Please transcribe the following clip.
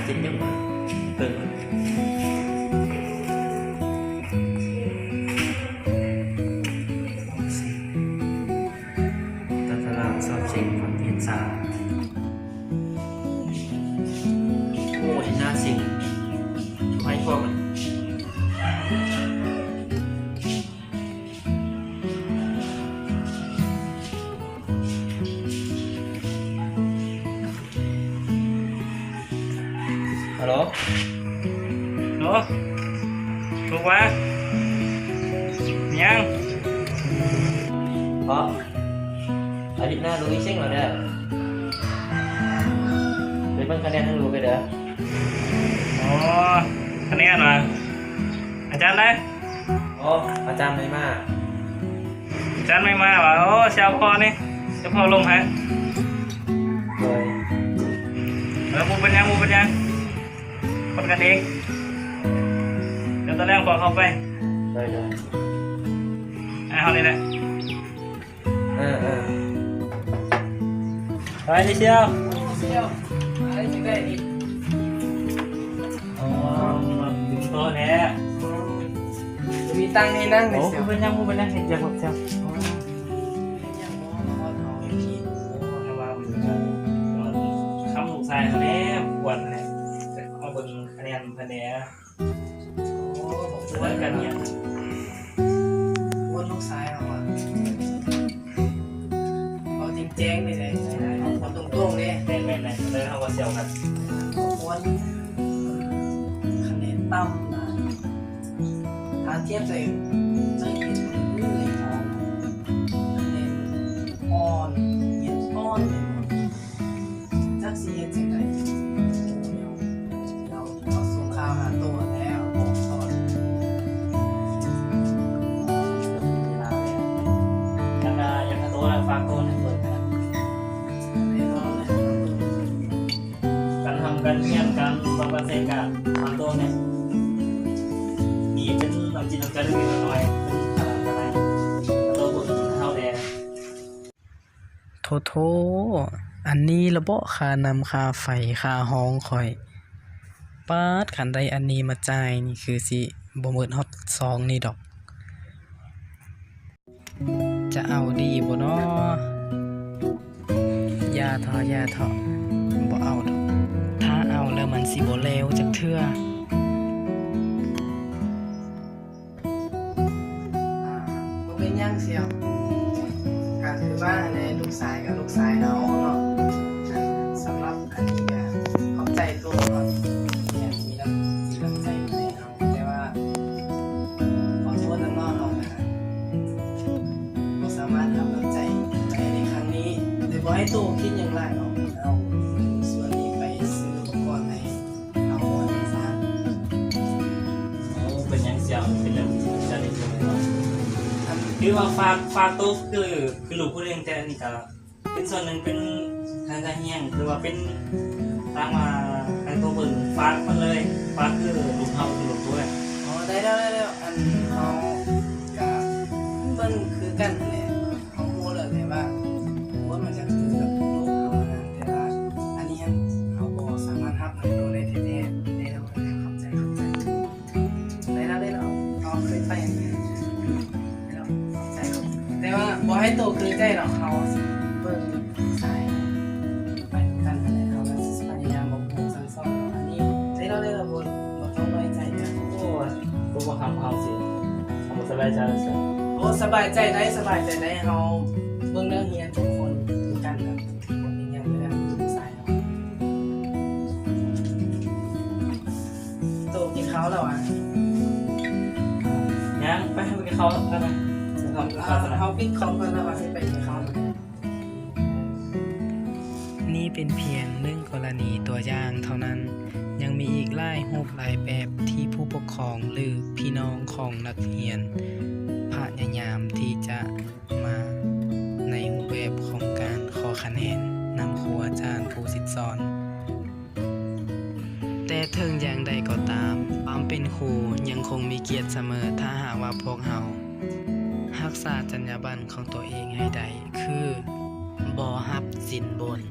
จริงยังเติมตัดตารางสอบเช็คความเพียรสาโอ้ยน่าสิงไม่พวกมันฮัลโหลถูกวะยังเพราะอาทิตย์หน้ารู้อีกเช่นเหรอเนี่ยเป็นบ้างคะแนนให้รู้ไปเด้ออ๋อคะแนนเหรออาจารย์ได้ อ๋ออาจารย์ไม่มาอาจารย์ไม่มาเหรอโอ้เช้าพอนี่เช้าพอลงฮะเลยมูเป็นยังคนกันเองเดี๋ยวตอนแรกพอเข้าไปเลยเอาเลยแหละไปเชียวอะไรจะได้อีกอ๋อดึงโต๊ะเนี่ยมีตังค์ให้นั่งเลยโอ้เสียวเป็นยังเห็นจะหมดเชียวคำลูกชายเขาเนี่ยปวดเนี่ยเอาบนคะแนนคะแนนโอ้บอก ปวดกันเนี่ยวนลูกซ้ายเอาอ่ะเอาจริงแจ้งเลยเอาตรงๆเลยแม่เลยเขาก็เชียวกันวนคะแนนต่ำนะถ้าเทียบเลยจะเห็นเลยคะแนนอ่อนเย็นอ่อนเลยจักสีเห็นจังไงเราส่งข่าวหาตัวแล้วบอกตอนอย่างตัวฟังตัวเนี่ยเปิดกันการทำการเรียนการทำการเสกการฟังตัวเนี่ยมีเป็นน้ำจิตน้ำใจเล็กน้อยเป็นขนาดอะไรตัวบนเท่าแดงโทอันนี้ระเบาะค่าน้ำค่าไฟค่าห้องข่อยปาดขันใดอันนี้มาจ่ายนี่คือสิบ่หมดฮอด2นี่ดอกจะเอาดีบ่น้ออย่าท้อบ่เอาดอกถ้าเอาแล้วมันสิบ่แล้วจักเทื่อมันเป็นยังเสียวก็คือว่าในลูกสายกับลูกสายเนาะสำหรับอันนี้ก็เข้าใจตัวก่อนเนี่ยมีน้ำใจในเราแต่ว่าขอโทษน้องๆเราไม่สามารถทำน้ำใจในครั้งนี้แต่บอกให้ตัวคิดอย่างไรเนาะเอาส่วนนี้ไปซื้ออุปกรณ์ให้เอาอันนี้ซะ เป็นยังเสียวเป็นเรื่องจะได้ช่วยเราคือว่าฝากตัวคือลูกผู้เลี้ยงแต่นี่ก็เป็นส่วนหนึ่งเป็นทางการเฮียงหรือว่าเป็นตามมาทางตัวเบิ่งฝากมันเลยฝากคือลูกเฮาคือลูกตัวอ๋อได้แล้วอันเขากับมันคือกันเนี่ยเขาโม้เลยว่ามันจะคือกับลูกเขานะแต่ว่าอันนี้เขาบอกสามารถทับในตัวได้แท้ๆได้แล้วเข้าใจได้แล้วเขาเคยไปอย่างนี้ได้แล้วเข้าใจแต่ว่าบอกให้โตคือใจหรอกเขาเบิ่งสายไปกันอะไรเขาก็พยายามบอกผูกสังสอนอันนี้ได้แล้วบนต้องน้อยใจนะโอ้ตัวว่าทำเอาสิทำสบายใจสิโอ้สบายใจได้เขาเบิ่งเรื่องเฮียนทุกคนคือกันครับคนนี้ยังไม่ได้ทุกสายเนาะโตกินเขาแล้วอ่ะยังไปให้ไปเขากันไหมเขาปิดคอมกันแล้วว่าให้ไปกินเขานี่เป็นเพียงหนึ่งกรณีตัวอย่างเท่านั้นยังมีอีกหลายรูปหลายแบบที่ผู้ปกครองหรือพี่น้องของนักเรียนพยายามที่จะมาในรูปแบบของการขอคะแนนนำครูอาจารย์ผู้สิทธิ์สอนแต่ถึงอย่างใดก็ตามความเป็นครูยังคงมีเกียรติเสมอถ้าหากว่าพวกเรารักษาจรรยาบรรณของตัวเองให้ได้คือบ่รับสินบน